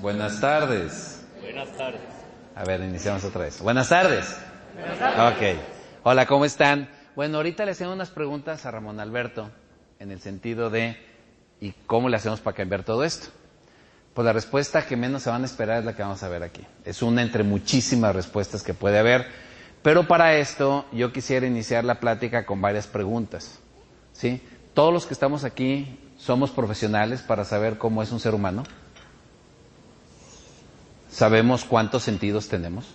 Buenas tardes. Buenas tardes. A ver, iniciamos otra vez. Buenas tardes. Buenas tardes. Ok. Hola, ¿cómo están? Bueno, ahorita le hacemos unas preguntas a Ramón Alberto en el sentido de ¿y cómo le hacemos para cambiar todo esto? Pues la respuesta que menos se van a esperar es la que vamos a ver aquí. Es una entre muchísimas respuestas que puede haber, pero para esto yo quisiera iniciar la plática con varias preguntas, ¿sí? Todos los que estamos aquí somos profesionales para saber cómo es un ser humano. ¿Sabemos cuántos sentidos tenemos?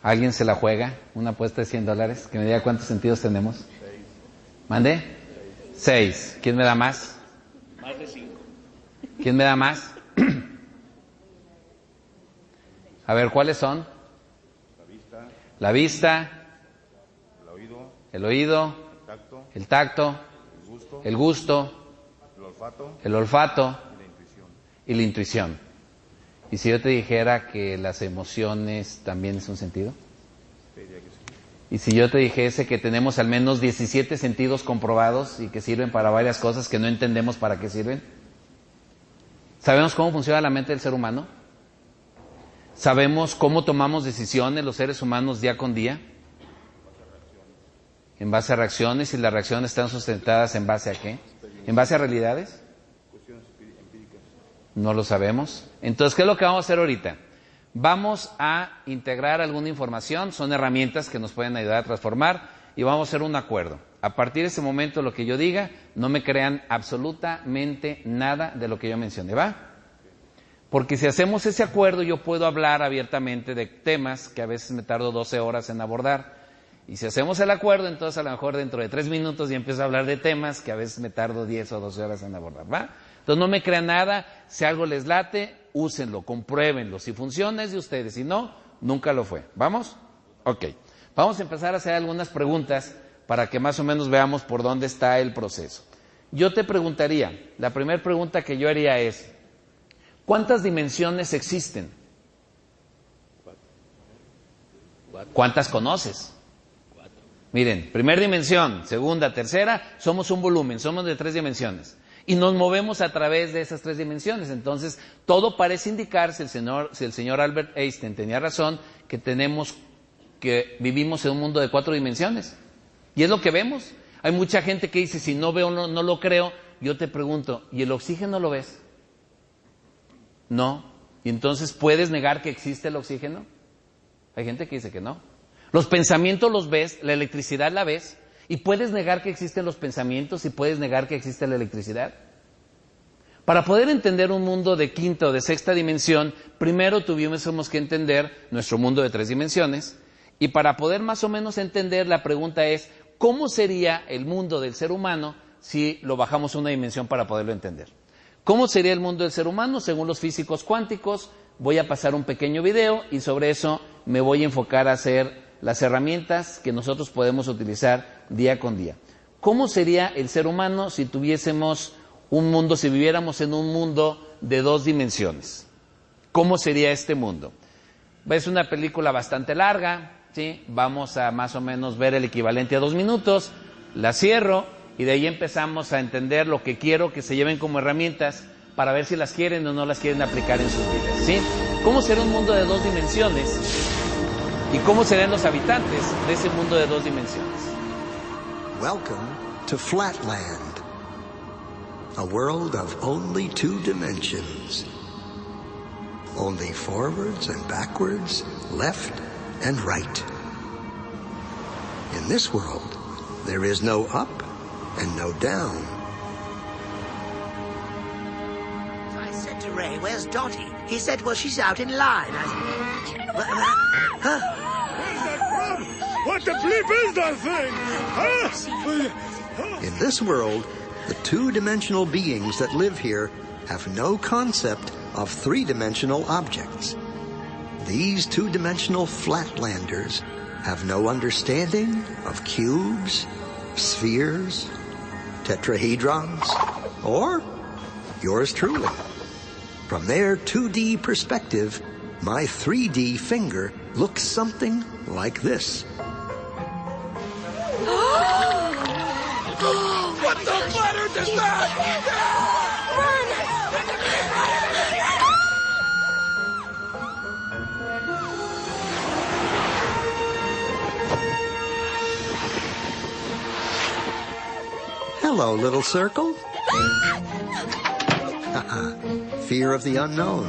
¿Alguien se la juega? Una apuesta de $100, que me diga cuántos sentidos tenemos. 6. ¿Mande? 6. ¿Quién me da más? Más de 5. ¿Quién me da más? A ver, ¿cuáles son? La vista, el oído, el tacto, el gusto, el olfato y la intuición. ¿Y si yo te dijera que las emociones también es un sentido? ¿Y si yo te dijese que tenemos al menos 17 sentidos comprobados y que sirven para varias cosas que no entendemos para qué sirven? ¿Sabemos cómo funciona la mente del ser humano? ¿Sabemos cómo tomamos decisiones los seres humanos día con día? En base a reacciones, y las reacciones están sustentadas ¿en base a qué? ¿En base a realidades? No lo sabemos. Entonces, ¿qué es lo que vamos a hacer ahorita? Vamos a integrar alguna información, son herramientas que nos pueden ayudar a transformar, y vamos a hacer un acuerdo. A partir de ese momento, lo que yo diga, no me crean absolutamente nada de lo que yo mencioné, ¿va? Porque si hacemos ese acuerdo, yo puedo hablar abiertamente de temas que a veces me tardo 12 horas en abordar. Y si hacemos el acuerdo, entonces a lo mejor dentro de 3 minutos ya empiezo a hablar de temas que a veces me tardo 10 o 12 horas en abordar, ¿va? Entonces no me crean nada, si algo les late, úsenlo, compruébenlo. Si funciona es de ustedes, si no, nunca lo fue. ¿Vamos? Ok. Vamos a empezar a hacer algunas preguntas para que más o menos veamos por dónde está el proceso. Yo te preguntaría, la primera pregunta que yo haría es, ¿cuántas dimensiones existen? ¿Cuántas conoces? Miren, primera dimensión, segunda, tercera, somos un volumen, somos de 3 dimensiones. Y nos movemos a través de esas 3 dimensiones. Entonces, todo parece indicar, si el señor Albert Einstein tenía razón, que vivimos en un mundo de 4 dimensiones. Y es lo que vemos. Hay mucha gente que dice, si no veo, no lo creo. Yo te pregunto, ¿y el oxígeno lo ves? No. ¿Y entonces puedes negar que existe el oxígeno? Hay gente que dice que no. Los pensamientos los ves, la electricidad la ves, y puedes negar que existen los pensamientos y puedes negar que existe la electricidad. Para poder entender un mundo de 5ª o de 6ª dimensión, primero tuvimos que entender nuestro mundo de 3 dimensiones, y para poder más o menos entender, la pregunta es, ¿cómo sería el mundo del ser humano si lo bajamos a una dimensión para poderlo entender? ¿Cómo sería el mundo del ser humano según los físicos cuánticos? Voy a pasar un pequeño video y sobre eso me voy a enfocar a hacer las herramientas que nosotros podemos utilizar día con día. ¿Cómo sería el ser humano si tuviésemos un mundo, si viviéramos en un mundo de 2 dimensiones? ¿Cómo sería este mundo? Es una película bastante larga, ¿sí? Vamos a más o menos ver el equivalente a 2 minutos, la cierro y de ahí empezamos a entender lo que quiero que se lleven como herramientas para ver si las quieren o no las quieren aplicar en sus vidas, ¿sí? ¿Cómo será un mundo de 2 dimensiones? ¿Y cómo serán los habitantes de ese mundo de 2 dimensiones? Welcome to Flatland, a world of only 2 dimensions. Only forwards and backwards, left and right. In this world, there is no up and no down. I said to Ray, where's Dottie? He said, well, she's out in line. What the bleep is that thing? In this world, the 2-dimensional beings that live here have no concept of 3-dimensional objects. These 2-dimensional flatlanders have no understanding of cubes, spheres, tetrahedrons, or yours truly. From their 2D perspective, my 3D finger looks something like this. What the butter does that? Hello, little circle. Fear of the unknown.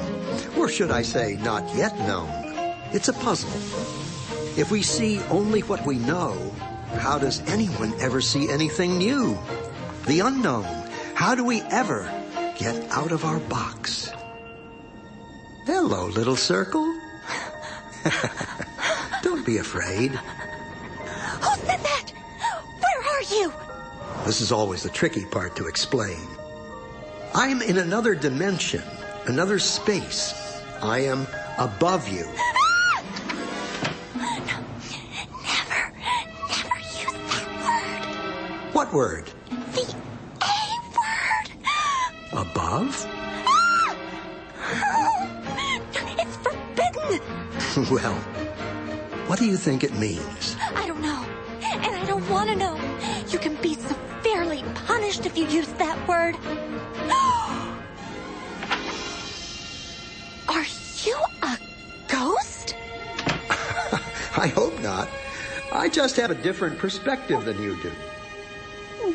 Or should I say, not yet known. It's a puzzle. If we see only what we know, how does anyone ever see anything new? The unknown. How do we ever get out of our box? Hello, little circle. Don't be afraid. Who said that? Where are you? This is always the tricky part to explain. I'm in another dimension, another space. I am above you. No, never use that word. What word? The A word. Above? It's forbidden. Well, what do you think it means? I don't know, and I don't want to know. You can be severely punished if you use that word. Are you a ghost? I hope not. I just have a different perspective than you do.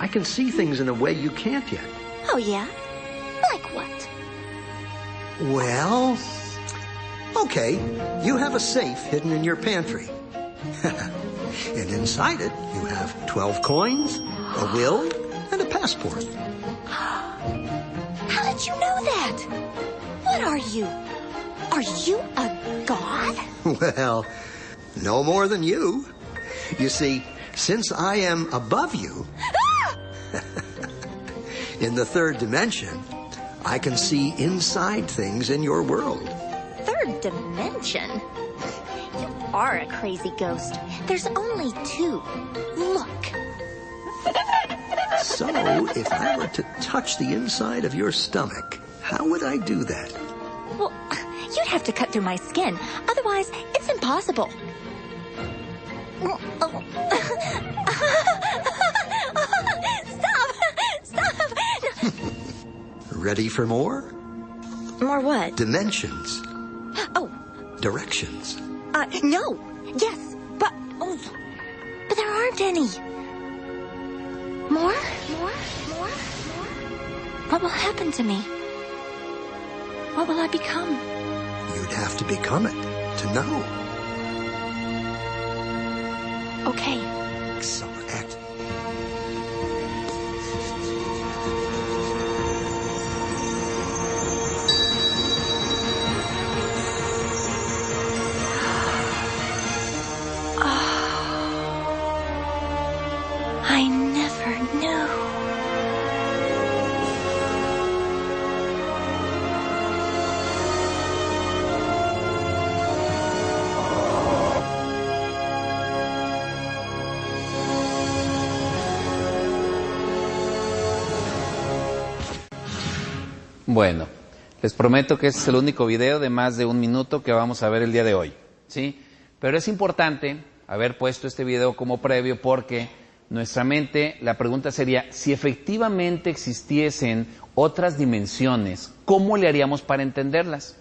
I can see things in a way you can't yet. Oh, yeah? Like what? Well, okay, you have a safe hidden in your pantry. And inside it, you have 12 coins, a will, and a passport. How did you know that? What are you? Are you a god? Well, no more than you. You see, since I am above you, in the third dimension, I can see inside things in your world. Third dimension? You are a crazy ghost. There's only two. Look. So, if I were to touch the inside of your stomach, how would I do that? Well, you'd have to cut through my skin. Otherwise, it's impossible. Stop! Ready for more? More what? Dimensions. Oh. Directions. No. Yes, but there aren't any. More? What will happen to me? What will I become? You'd have to become it to know. Okay. Excellent. Act. I never knew. Bueno, les prometo que este es el único video de más de 1 minuto que vamos a ver el día de hoy, ¿sí? Pero es importante haber puesto este video como previo porque nuestra mente, la pregunta sería, si efectivamente existiesen otras dimensiones, ¿cómo le haríamos para entenderlas?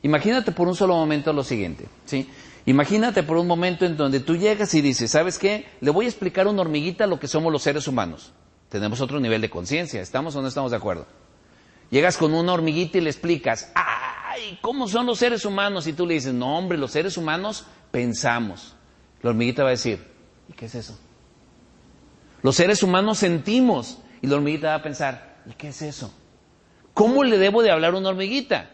Imagínate por un solo momento lo siguiente, ¿sí? Imagínate por un momento en donde tú llegas y dices, ¿sabes qué? Le voy a explicar a una hormiguita lo que somos los seres humanos. Tenemos otro nivel de conciencia, ¿estamos o no estamos de acuerdo? Llegas con una hormiguita y le explicas, ¡ay! ¿Cómo son los seres humanos? Y tú le dices, no hombre, los seres humanos pensamos. La hormiguita va a decir, ¿y qué es eso? Los seres humanos sentimos. Y la hormiguita va a pensar, ¿y qué es eso? ¿Cómo le debo de hablar a una hormiguita?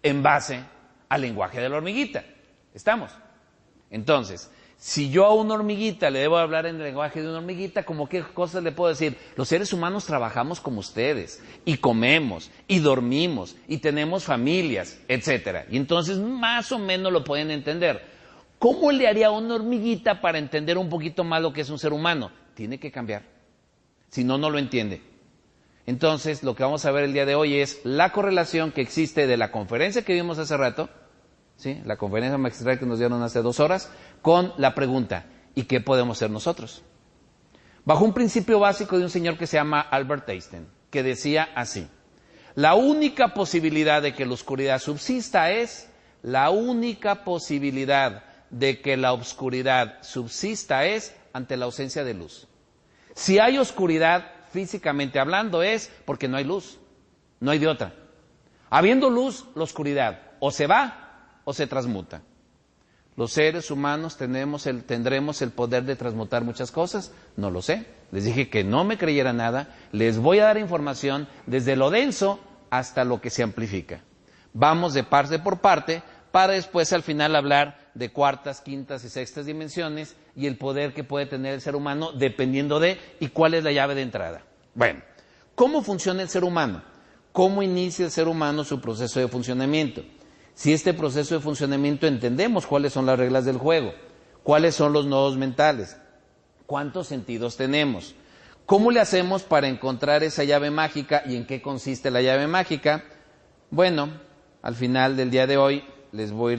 En base al lenguaje de la hormiguita. ¿Estamos? Entonces, si yo a una hormiguita le debo hablar en el lenguaje de una hormiguita, ¿cómo qué cosas le puedo decir? Los seres humanos trabajamos como ustedes, y comemos, y dormimos, y tenemos familias, etcétera. Y entonces más o menos lo pueden entender. ¿Cómo le haría a una hormiguita para entender un poquito más lo que es un ser humano? Tiene que cambiar. Si no, no lo entiende. Entonces, lo que vamos a ver el día de hoy es la correlación que existe de la conferencia que vimos hace rato, ¿sí? La conferencia magistral que nos dieron hace 2 horas, con la pregunta, ¿y qué podemos hacer nosotros? Bajo un principio básico de un señor que se llama Albert Einstein, que decía así, la única posibilidad de que la oscuridad subsista es, la única posibilidad de que la oscuridad subsista es ante la ausencia de luz. Si hay oscuridad, físicamente hablando, es porque no hay luz. No hay de otra. Habiendo luz, la oscuridad o se va o se transmuta. ¿Los seres humanos tendremos el poder de transmutar muchas cosas? No lo sé. Les dije que no me creyera nada. Les voy a dar información desde lo denso hasta lo que se amplifica. Vamos de parte por parte para después al final hablar de cuartas, quintas y sextas dimensiones y el poder que puede tener el ser humano dependiendo de y cuál es la llave de entrada. Bueno, ¿cómo funciona el ser humano? ¿Cómo inicia el ser humano su proceso de funcionamiento? Si este proceso de funcionamiento entendemos cuáles son las reglas del juego, cuáles son los nodos mentales, cuántos sentidos tenemos, ¿cómo le hacemos para encontrar esa llave mágica y en qué consiste la llave mágica? Bueno, al final del día de hoy les voy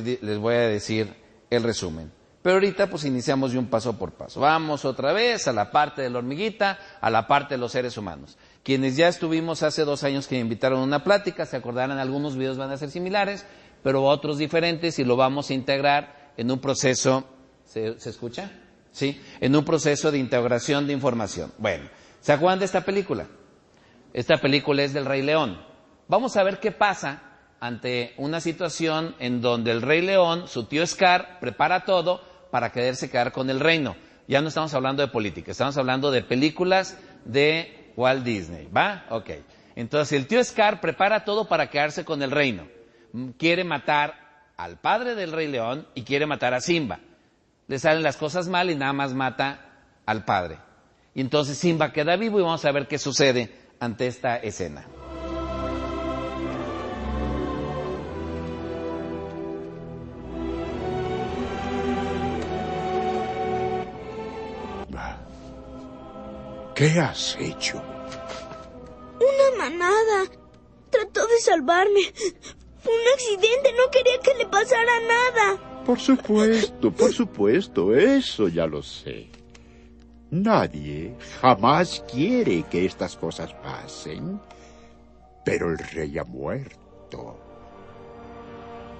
a decir el resumen. Pero ahorita pues iniciamos de un paso por paso. Vamos otra vez a la parte de la hormiguita, a la parte de los seres humanos. Quienes ya estuvimos hace 2 años que me invitaron a una plática, se acordarán, algunos videos van a ser similares, pero otros diferentes y lo vamos a integrar en un proceso, ¿se escucha? Sí, en un proceso de integración de información. Bueno, ¿se acuerdan de esta película? Esta película es del Rey León. Vamos a ver qué pasa ante una situación en donde el Rey León, su tío Scar, prepara todo para quererse quedar con el reino. Ya no estamos hablando de política, estamos hablando de películas de Walt Disney, ¿va? Ok. Entonces el tío Scar prepara todo para quedarse con el reino. Quiere matar al padre del Rey León y quiere matar a Simba. Le salen las cosas mal y nada más mata al padre. Y entonces Simba queda vivo y vamos a ver qué sucede ante esta escena. ¿Qué has hecho? Una manada. Trató de salvarme. Fue un accidente, no quería que le pasara nada. Por supuesto, eso ya lo sé. Nadie jamás quiere que estas cosas pasen. Pero el rey ha muerto.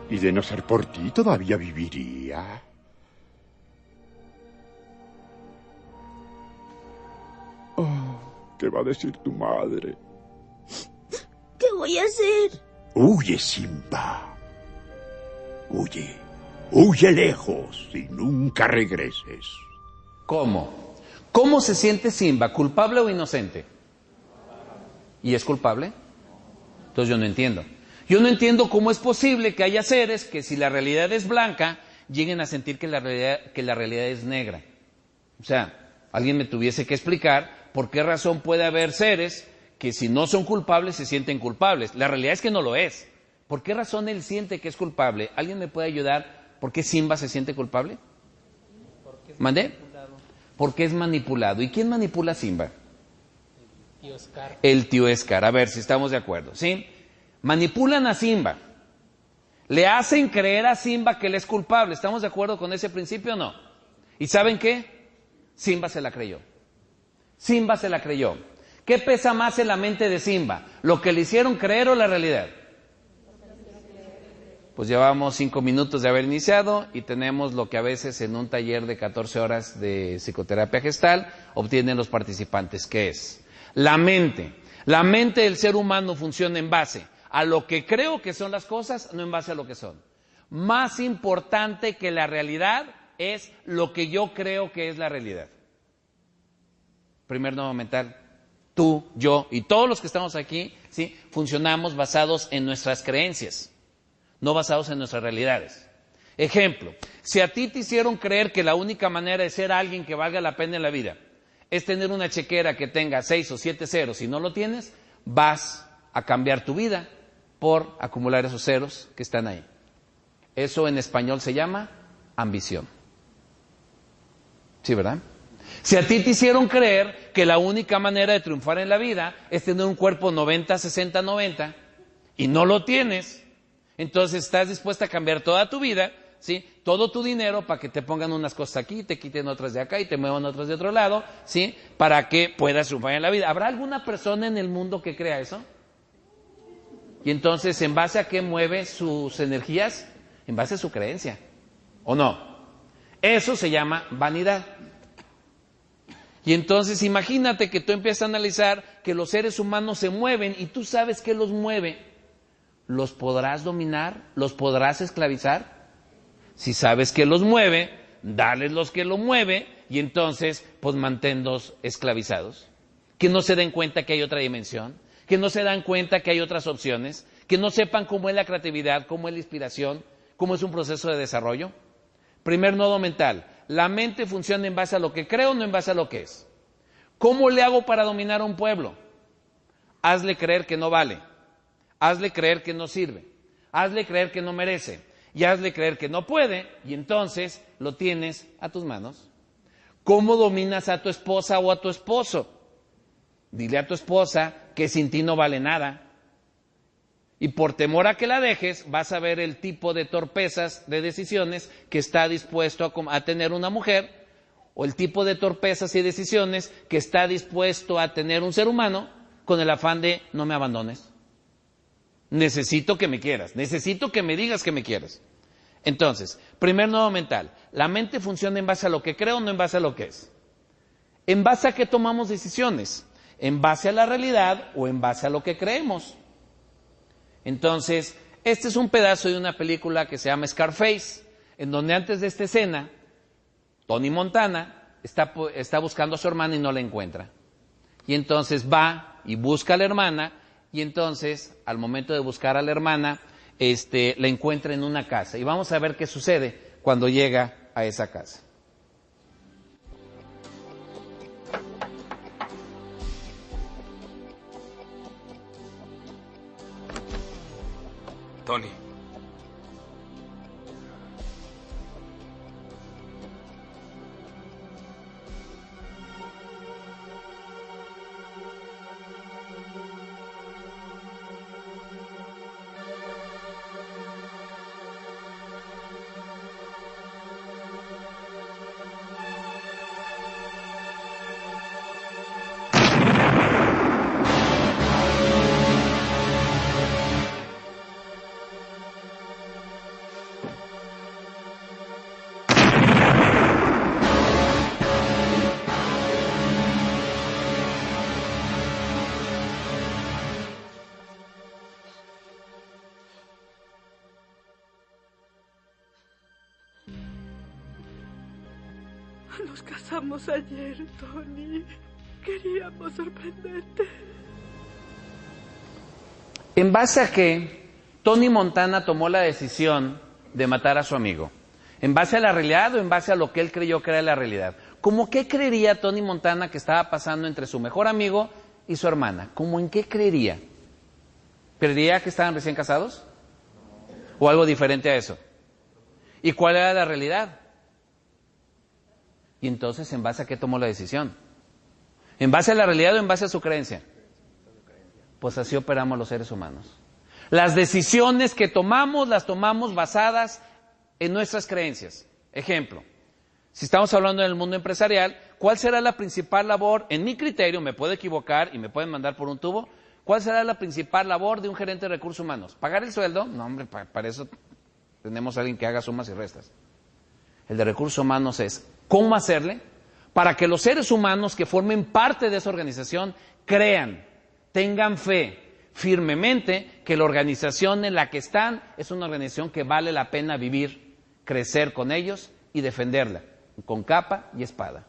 Y de no ser por ti, todavía viviría. Oh, ¿qué va a decir tu madre? ¿Qué voy a hacer? Huye, Simba. Huye lejos y nunca regreses. ¿Cómo? ¿Cómo se siente Simba? ¿Culpable o inocente? ¿Y es culpable? Entonces yo no entiendo. Yo no entiendo cómo es posible que haya seres que si la realidad es blanca, lleguen a sentir que la realidad es negra. O sea, alguien me tuviese que explicar por qué razón puede haber seres que si no son culpables se sienten culpables. La realidad es que no lo es. ¿Por qué razón él siente que es culpable? ¿Alguien me puede ayudar? ¿Por qué Simba se siente culpable? ¿Mandé? Porque es manipulado. ¿Y quién manipula a Simba? El tío Scar. El tío Scar. A ver si estamos de acuerdo, ¿sí? Manipulan a Simba. Le hacen creer a Simba que él es culpable. ¿Estamos de acuerdo con ese principio o no? ¿Y saben qué? Simba se la creyó. Simba se la creyó. ¿Qué pesa más en la mente de Simba? ¿Lo que le hicieron creer o la realidad? Pues llevamos 5 minutos de haber iniciado y tenemos lo que a veces en un taller de 14 horas de psicoterapia gestal obtienen los participantes, que es la mente. La mente del ser humano funciona en base a lo que creo que son las cosas, no en base a lo que son. Más importante que la realidad es lo que yo creo que es la realidad. Primer nodo mental. Tú, yo y todos los que estamos aquí, ¿sí? Funcionamos basados en nuestras creencias, no basados en nuestras realidades. Ejemplo, si a ti te hicieron creer que la única manera de ser alguien que valga la pena en la vida es tener una chequera que tenga 6 o 7 ceros y no lo tienes, vas a cambiar tu vida por acumular esos ceros que están ahí. Eso en español se llama ambición. ¿Sí, verdad? Si a ti te hicieron creer que la única manera de triunfar en la vida es tener un cuerpo 90, 60, 90 y no lo tienes, entonces estás dispuesta a cambiar toda tu vida, ¿sí? Todo tu dinero para que te pongan unas cosas aquí, te quiten otras de acá y te muevan otras de otro lado, ¿sí? Para que puedas triunfar en la vida. ¿Habrá alguna persona en el mundo que crea eso? Y entonces, ¿en base a qué mueve sus energías? En base a su creencia, ¿o no? Eso se llama vanidad. Y entonces imagínate que tú empiezas a analizar que los seres humanos se mueven y tú sabes qué los mueve. ¿Los podrás dominar? ¿Los podrás esclavizar? Si sabes que los mueve, dales los que lo mueve y entonces pues manténlos esclavizados. Que no se den cuenta que hay otra dimensión, que no se dan cuenta que hay otras opciones, que no sepan cómo es la creatividad, cómo es la inspiración, cómo es un proceso de desarrollo. Primer nodo mental. La mente funciona en base a lo que creo, no en base a lo que es. ¿Cómo le hago para dominar a un pueblo? Hazle creer que no vale. Hazle creer que no sirve. Hazle creer que no merece. Y hazle creer que no puede. Y entonces lo tienes a tus manos. ¿Cómo dominas a tu esposa o a tu esposo? Dile a tu esposa que sin ti no vale nada. Y por temor a que la dejes, vas a ver el tipo de torpezas de decisiones que está dispuesto a tener una mujer, o el tipo de torpezas y decisiones que está dispuesto a tener un ser humano con el afán de no me abandones. Necesito que me quieras, necesito que me digas que me quieres. Entonces, primer nodo mental, la mente funciona en base a lo que creo, no en base a lo que es. ¿En base a qué tomamos decisiones? ¿En base a la realidad o en base a lo que creemos? Entonces, este es un pedazo de una película que se llama Scarface, en donde antes de esta escena, Tony Montana está buscando a su hermana y no la encuentra. Y entonces va y busca a la hermana, y entonces, al momento de buscar a la hermana, la encuentra en una casa. Y vamos a ver qué sucede cuando llega a esa casa. Tony. Nos casamos ayer, Tony. Queríamos sorprenderte. ¿En base a qué Tony Montana tomó la decisión de matar a su amigo? ¿En base a la realidad o en base a lo que él creyó que era la realidad? ¿Cómo qué creería Tony Montana que estaba pasando entre su mejor amigo y su hermana? ¿Cómo en qué creería? ¿Creería que estaban recién casados? ¿O algo diferente a eso? ¿Y cuál era la realidad? Y entonces, ¿en base a qué tomó la decisión? ¿En base a la realidad o en base a su creencia? Pues así operamos los seres humanos. Las decisiones que tomamos, las tomamos basadas en nuestras creencias. Ejemplo, si estamos hablando del mundo empresarial, ¿cuál será la principal labor? En mi criterio, me puedo equivocar y me pueden mandar por un tubo. ¿Cuál será la principal labor de un gerente de recursos humanos? ¿Pagar el sueldo? No, hombre, para eso tenemos a alguien que haga sumas y restas. El de recursos humanos es cómo hacerle para que los seres humanos que formen parte de esa organización crean, tengan fe firmemente que la organización en la que están es una organización que vale la pena vivir, crecer con ellos y defenderla con capa y espada.